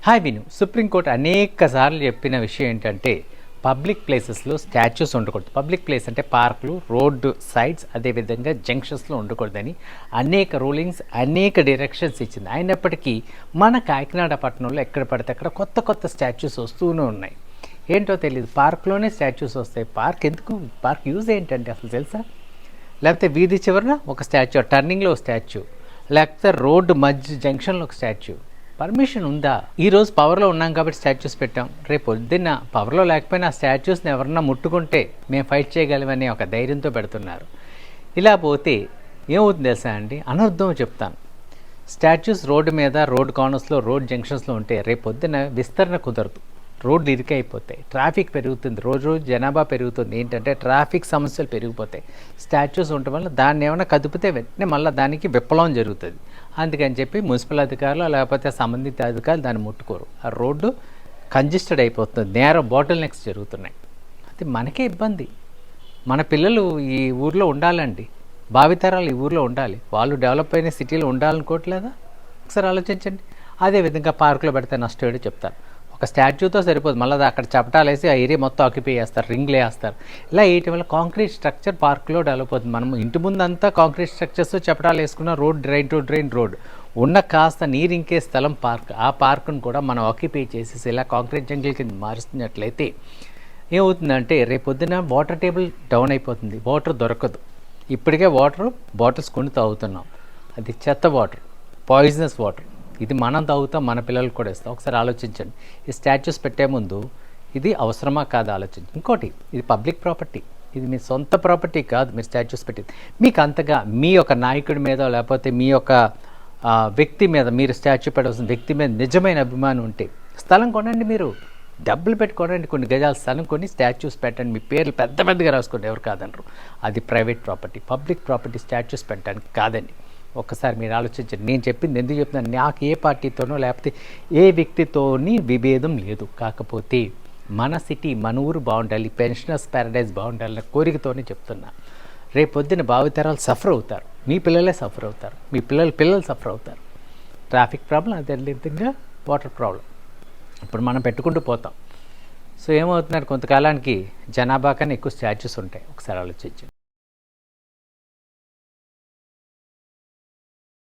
Hi విను, supreme court అనేక సార్లు చెప్పిన విషయం ఏంటంటే పబ్లిక్ ప్లేసెస్లో స్టాచ్యూస్ ఉండకూడదు. పబ్లిక్ ప్లేస్ అంటే పార్కులు, రోడ్డు సైడ్స్, అదేవిధంగా జంక్షన్స్లో ఉండకూడదని అనేక రూలింగ్స్, అనేక డైరెక్షన్స్ ఇచ్చింది. అయినప్పటికీ మన కాకినాడ పట్టణంలో ఎక్కడ పడితే అక్కడ కొత్త కొత్త స్టాచ్యూస్ వస్తూనే ఉన్నాయి. ఏంటో తెలియదు, పార్క్లోనే స్టాచ్యూస్ వస్తాయి. పార్క్ ఎందుకు? పార్క్ యూజ్ ఏంటంటే అసలు తెలుసా? లేకపోతే వీధి చివరన ఒక స్టాచ్యూ, టర్నింగ్లో ఒక స్టాచ్యూ, లేకపోతే రోడ్డు మధ్య జంక్షన్లో ఒక స్టాచ్యూ. పర్మిషన్ ఉందా? ఈరోజు పవర్లో ఉన్నాం కాబట్టి స్టాచ్యూస్ పెట్టాం. రేపు పొద్దున్న పవర్లో లేకపోయినా ఆ స్టాచ్యూస్ని ఎవరన్నా ముట్టుకుంటే మేము ఫైట్ చేయగలమని ఒక ధైర్యంతో పెడుతున్నారు. ఇలా పోతే ఏమవుతుంది తెలుసా అండి? అనర్థం చెప్తాను. స్టాచ్యూస్ రోడ్డు మీద, రోడ్ కార్నర్స్లో, రోడ్ జంక్షన్స్లో ఉంటే రేపు పొద్దున్న విస్తరణ కుదరదు. రోడ్లు ఇరుకైపోతాయి, ట్రాఫిక్ పెరుగుతుంది, రోజు రోజు జనాభా పెరుగుతుంది. ఏంటంటే ట్రాఫిక్ సమస్యలు పెరిగిపోతాయి. స్టాచ్యూస్ ఉండటం వల్ల దాన్ని ఏమైనా కదిపితే వెంటనే మళ్ళీ దానికి విప్లవం జరుగుతుంది. అందుకని చెప్పి మున్సిపల్ అధికారులు లేకపోతే సంబంధిత అధికారులు దాన్ని ముట్టుకోరు. ఆ రోడ్డు కంజెస్టెడ్ అయిపోతుంది, నేర బాటిల్ నెక్స్ జరుగుతున్నాయి. అది మనకే ఇబ్బంది. మన పిల్లలు ఈ ఊర్లో ఉండాలండి, భావితరాలు ఈ ఊర్లో ఉండాలి, వాళ్ళు డెవలప్ అయిన సిటీలో ఉండాలనుకోవట్లేదా? ఒకసారి ఆలోచించండి. అదేవిధంగా పార్కులో పెడితే నష్టం ఏంటో చెప్తారు. ఒక స్టాచ్యూతో సరిపోదు, మళ్ళీ అక్కడ చపటాలు వేసి ఆ ఏరియా మొత్తం ఆక్యుపై చేస్తారు, రింగ్లు వేస్తారు. ఇలా వేయటం వల్ల కాంక్రీట్ స్ట్రక్చర్ పార్క్లో డెవలప్ అవుతుంది. మనం ఇంటి ముందు అంతా కాంక్రీట్ స్ట్రక్చర్స్, చపటాలు వేసుకున్న రోడ్, డ్రైన్ రోడ్ ఉన్న కాస్త నీరు ఇంకే స్థలం పార్క్. ఆ పార్కును కూడా మనం ఆక్యుపై చేసేసి ఇలా కాంక్రీట్ జంగిల్ కింద మారుస్తున్నట్లయితే ఏమవుతుందంటే రేపొద్దున వాటర్ టేబుల్ డౌన్ అయిపోతుంది, వాటర్ దొరకదు. ఇప్పటికే వాటర్ బాటిల్స్ కొని తాగుతున్నాం, అది చెత్త వాటర్, పాయిజనస్ వాటర్. ఇది మనం తాగుతాం, మన పిల్లలకు కూడా ఇస్తాం. ఒకసారి ఆలోచించండి. ఈ స్టాచ్యూస్ పెట్టే ముందు ఇది అవసరమా కాదా ఆలోచించండి. ఇంకోటి, ఇది పబ్లిక్ ప్రాపర్టీ, ఇది మీ సొంత ప్రాపర్టీ కాదు. మీరు స్టాచ్యూస్ పెట్టింది మీకు అంతగా మీ యొక్క నాయకుడి మీద లేకపోతే మీ యొక్క వ్యక్తి మీద, మీరు స్టాచ్యూ పెట్టవలసిన వ్యక్తి మీద నిజమైన అభిమానం ఉంటే స్థలం కొనండి. మీరు డబ్బులు పెట్టుకోనండి, కొన్ని గజాల స్థలం కొని స్టాచ్యూస్ పెట్టండి. మీ పేర్లు పెద్ద పెద్దగా రాసుకోండి, ఎవరు కాదనరు. అది private property. Public property statues పెట్టడానికి కాదండి. ఒక్కసారి మీరు ఆలోచించండి. నేను చెప్పింది ఎందుకు చెప్తున్నాను? నాకు ఏ పార్టీతోనో లేకపోతే ఏ వ్యక్తితోని విభేదం లేదు. కాకపోతే మన సిటీ, మన ఊరు బాగుండాలి, పెన్షనర్స్ ప్యారడైజ్ బాగుండాలన్న కోరికతోనే చెప్తున్నా. రేపు పొద్దున్న భావితరాలు సఫర్ అవుతారు, మీ పిల్లలే సఫర్ అవుతారు, మీ పిల్లలు సఫర్ అవుతారు. ట్రాఫిక్ ప్రాబ్లం, అదే విధంగా వాటర్ ప్రాబ్లం. ఇప్పుడు మనం పెట్టుకుంటూ పోతాం. సో ఏమవుతున్నారు, కొంతకాలానికి జనాభా కన్నా ఎక్కువ స్టాచ్యూస్ ఉంటాయి. ఒకసారి ఆలోచించండి.